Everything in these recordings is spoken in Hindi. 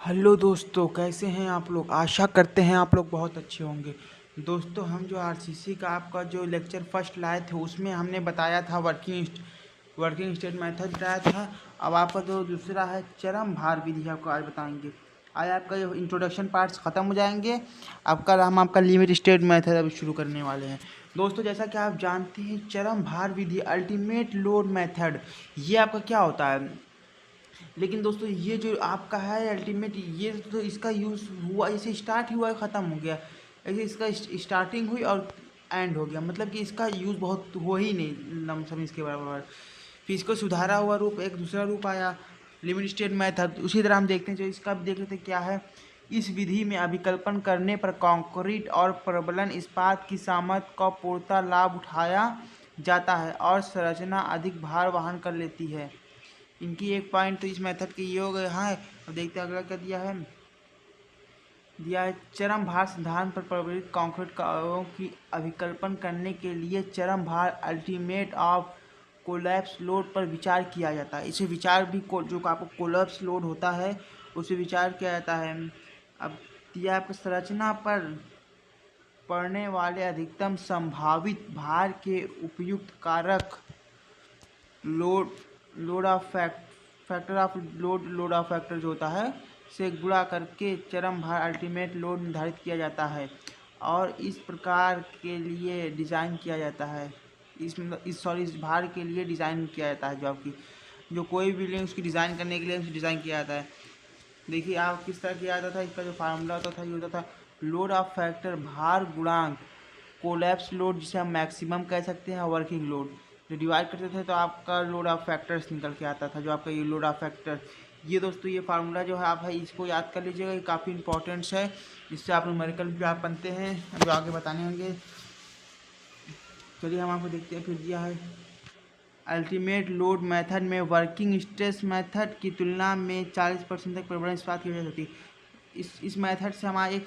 हेलो दोस्तों, कैसे हैं आप लोग। आशा करते हैं आप लोग बहुत अच्छे होंगे। दोस्तों, हम जो आरसीसी का आपका जो लेक्चर फर्स्ट लाए थे उसमें हमने बताया था वर्किंग स्टेट मेथड बताया था। अब आपका जो दूसरा है चरम भार विधि आपको आज बताएंगे। आज आपका ये इंट्रोडक्शन पार्ट्स ख़त्म हो जाएंगे। अब कल हम आपका लिमिट स्टेट मेथड अभी शुरू करने वाले हैं। दोस्तों, जैसा कि आप जानते हैं चरम भार विधि अल्टीमेट लोड मेथड ये आपका क्या होता है। लेकिन दोस्तों, ये जो आपका है अल्टीमेट, ये तो इसका यूज़ हुआ, इसे स्टार्ट हुआ ख़त्म हो गया। ऐसे इसका स्टार्टिंग हुई और एंड हो गया, मतलब कि इसका यूज़ बहुत हो ही नहीं लमसम इसके बराबर। फिर इसको सुधारा हुआ रूप, एक दूसरा रूप आया लिमिट स्टेट मेथड। उसी तरह हम देखते हैं, जो इसका भी देख लेते हैं क्या है। इस विधि में अभिकल्पन करने पर कंक्रीट और प्रबलन इस्पात की सामर्थ्य का पूर्णतः लाभ उठाया जाता है और संरचना अधिक भार वहन कर लेती है। इनकी एक पॉइंट तो इस मेथड की ये हो गया है। अब देखते हैं अगला क्या दिया है चरम भार सिद्धांत पर प्रबलित कंक्रीट कायों की अभिकल्पन करने के लिए चरम भार अल्टीमेट ऑफ कोलैप्स लोड पर विचार किया जाता है। इसे विचार भी जो आपको कोलैप्स लोड होता है उसे विचार किया जाता है। अब दिया आपको संरचना पर पड़ने वाले अधिकतम संभावित भार के उपयुक्त कारक load factor of load of factor जो होता है से गुणा करके चरम भार अल्टीमेट लोड निर्धारित किया जाता है और इस प्रकार के लिए डिज़ाइन किया जाता है। इस भार के लिए डिज़ाइन किया जाता है। जो कोई भी लिंक उसकी डिज़ाइन करने के लिए उसे डिज़ाइन किया जाता है। देखिए आप किस तरह किया जाता था। इसका जो फार्मूला होता था ये होता था लोड ऑफ फैक्टर भार गुणांक कोलैप्स लोड, जिसे हम मैक्सिमम कह सकते हैं, वर्किंग लोड। जो डिवाइड करते थे तो आपका लोड ऑफ फैक्टर्स निकल के आता था, जो आपका ये लोड ऑफ फैक्टर। ये दोस्तों ये फार्मूला जो है आप है इसको याद कर लीजिएगा, ये काफ़ी इंपॉर्टेंट्स है। इससे आप न्यूमेरिकल भी आप बनते हैं जो आगे बताने होंगे। चलिए हम आपको देखते हैं। फिर दिया है अल्टीमेट लोड मेथड में वर्किंग स्ट्रेस मेथड की तुलना में 40% तक प्रबलन इस्पात की जा सकती है। इस मेथड से हमारा एक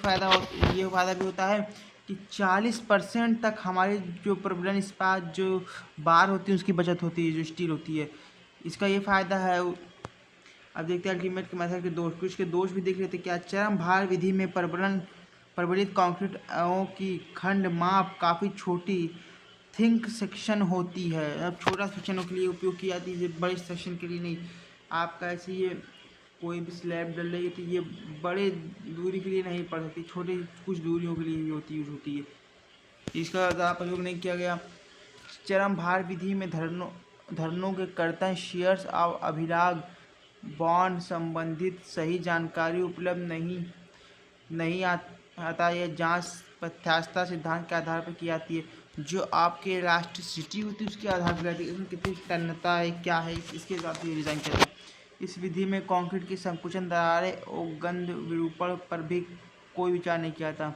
ये फ़ायदा भी होता है कि 40% तक हमारी जो प्रबलन इस्पात जो बार होती है उसकी बचत होती है, जो स्टील होती है। इसका ये फ़ायदा है। अब देखते हैं अल्टीमेट के मेथड के दोष, कुछ के दोष भी देख लेते हैं। क्या चरम भार विधि में प्रबलित कंक्रीट की खंड माप काफ़ी छोटी थिंक सेक्शन होती है। अब छोटा सेक्शनों के लिए उपयोग की जाती है, बड़े सेक्शन के लिए नहीं। आपका ऐसे ये कोई भी स्लैब डल रही है तो ये बड़े दूरी के लिए नहीं पड़ सकती, छोटे कुछ दूरियों के लिए यूज होती है। इसका ज़्यादा प्रयोग नहीं किया गया। चरम भार विधि में धरनों के कर्तन शेयर्स और अभिलाग बॉन्ड संबंधित सही जानकारी उपलब्ध नहीं आता। यह जांच तथ्यता सिद्धांत के आधार पर की जाती है, जो आपके इलास्टिसिटी होती है उसके आधार पर रहती है। इसमें कितनी तन्यता है, क्या है, इसके हिसाब से डिज़ाइन किया जाता है। इस विधि में कंक्रीट की संकुचन दरारें और गंध विरूपण पर भी कोई विचार नहीं किया था।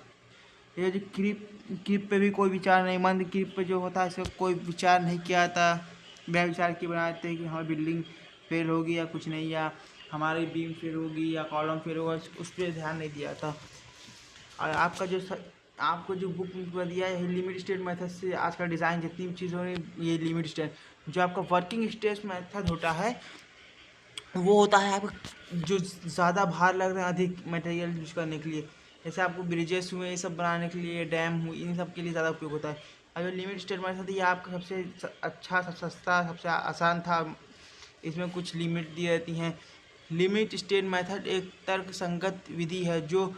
ये जो क्रीप पे भी कोई विचार नहीं, मंद क्रीप पे जो होता है इसका कोई विचार नहीं किया था। बिना विचार किए बनाते हैं कि हमारी बिल्डिंग फेल होगी या कुछ नहीं, या हमारी बीम फेल होगी या कॉलम फेल होगा, उस पर ध्यान नहीं दिया था। और आपको जो बुक में दिया है लिमिट स्टेट मेथड से आज का डिज़ाइन जितनी भी चीज़ हो रही ये लिमिट स्टेट। जो आपका वर्किंग स्टेट मेथड होता है वो होता है आप जो ज़्यादा भार लग रहा है अधिक मटेरियल यूज करने के लिए। जैसे आपको ब्रिजेस हुए ये सब बनाने के लिए, डैम हुए, इन सब के लिए ज़्यादा उपयोग होता है। और जो लिमिट स्टेट मेथड ये आपका सबसे अच्छा, सबसे सस्ता, सबसे आसान था। इसमें कुछ लिमिट दी रहती हैं। लिमिट स्टेट मेथड एक तर्क संगत विधि है जो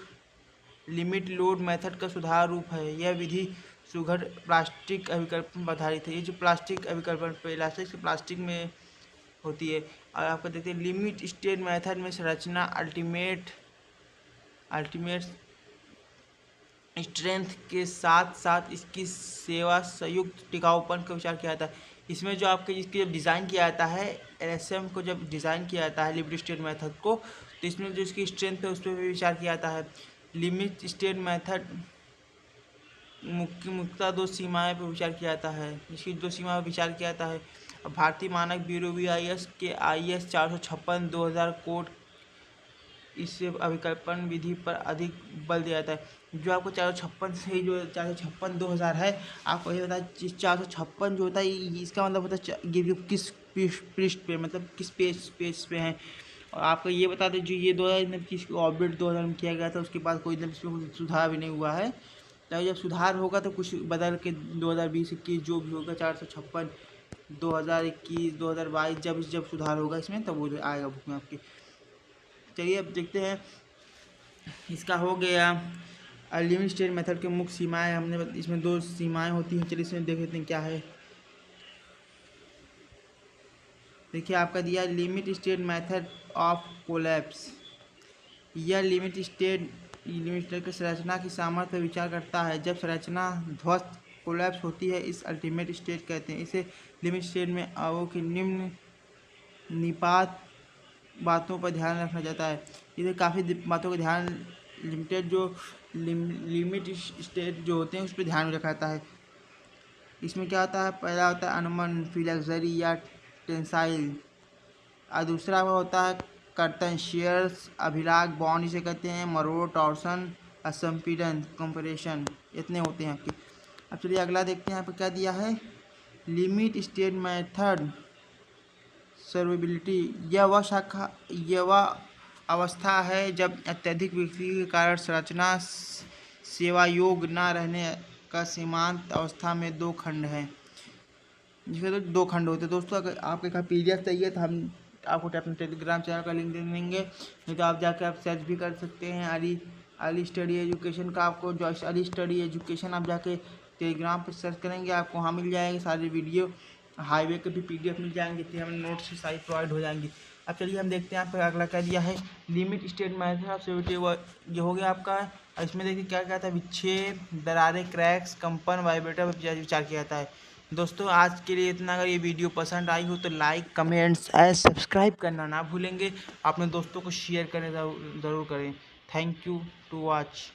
लिमिट लोड मेथड का सुधार रूप है। यह विधि सुघड़ प्लास्टिक अभिकल्पन पर आधारित है। ये जो प्लास्टिक अभिकल्पन पे इलास्टिक से प्लास्टिक में होती है। और आपको देखते हैं लिमिट स्टेट मेथड में संरचना अल्टीमेट स्ट्रेंथ के साथ साथ इसकी सेवा संयुक्त टिकाऊपन का विचार किया जाता है। इसमें जो आपके इसके जब डिज़ाइन किया जाता है एलएसएम को, जब डिज़ाइन किया जाता है लिमिट स्टेट मेथड को, तो इसमें जो इसकी स्ट्रेंथ है उस पर भी विचार किया जाता है। लिमिट स्टेट मेथड मुख्यतः दो सीमाएं पर विचार किया जाता है। इसकी दो सीमा पर विचार किया जाता है। भारतीय मानक ब्यूरो BIS के IS 456/2000 कोड इससे अभिकल्पन विधि पर अधिक बल दिया जाता है। जो आपको 456 से जो 456/2000 है, आपको ये बताया 456 जो होता है इसका मतलब होता है ये किस पृष्ठ पे, मतलब किस पेज पे है। और आपको ये बता दें, जो ये 2021 को अपडेट 2000 में किया गया था, उसके बाद कोई इसमें कुछ सुधार भी नहीं हुआ है। तो जब सुधार होगा तो कुछ बदल के 2020-21 जो भी होगा 456 2021 2022 जब सुधार होगा इसमें तब वो आएगा बुक में आपके। चलिए अब देखते हैं, इसका हो गया लिमिट स्टेट मेथड के मुख्य सीमाएं। हमने इसमें 2 सीमाएं होती हैं, चलिए इसमें देख लेते हैं क्या है। देखिए आपका दिया limit state method of collapse. यह लिमिट स्टेट की संरचना की सामर्थ्य पर विचार करता है। जब संरचना ध्वस्त कोलैप्स होती है इस अल्टीमेट स्टेट कहते हैं। इसे लिमिट स्टेट में आवों की निम्न निपात बातों पर ध्यान रखना जाता है। इसे काफ़ी बातों का ध्यान लिमिट स्टेट जो होते हैं उस पर ध्यान रखा जाता है। इसमें क्या होता है, पहला होता है अनुमान फिलेक्सरी या टेंसाइल, और दूसरा वो होता है कर्तन शेयर्स अभिलाग बॉन्ड इसे कहते हैं, मरोड़ टॉर्सन असंपीडन कंप्रेशन, इतने होते हैं आपके। अब चलिए अगला देखते हैं यहाँ पर क्या दिया है, लिमिट स्टेट मेथड सर्वेबिलिटी। यह वह अवस्था है जब अत्यधिक विकृति के कारण संरचना सेवा योग्य न रहने का सीमांत अवस्था में 2 खंड हैं, जिसके तो 2 खंड होते हैं। दोस्तों अगर आपके पास PDF चाहिए तो हम आपको अपने टेलीग्राम चैनल का लिंक दे देंगे, नहीं तो आप जाकर आप सर्च भी कर सकते हैं अली स्टडी एजुकेशन का। आपको जो अली स्टडी एजुकेशन आप जाके टेलीग्राम पर सर्च करेंगे आपको वहाँ मिल जाएंगे सारे वीडियो, हाईवे के भी PDF मिल जाएंगे, जिससे हमें नोट्स भी सारी प्रोवाइड हो जाएंगी। अब चलिए हम देखते हैं यहाँ पर अगला क्या दिया है, लिमिट स्टेट मेथड ऑफ सेविटी। ये हो गया आपका। इसमें देखिए क्या क्या था, विक्षेप, दरारें, क्रैक्स, कंपन, वाइब्रेटर पर विचार किया जाता है। दोस्तों आज के लिए इतना। अगर ये वीडियो पसंद आई हो तो लाइक कमेंट्स एंड सब्सक्राइब करना ना भूलेंगे। अपने दोस्तों को शेयर करें ज़रूर करें। Thank you to watch.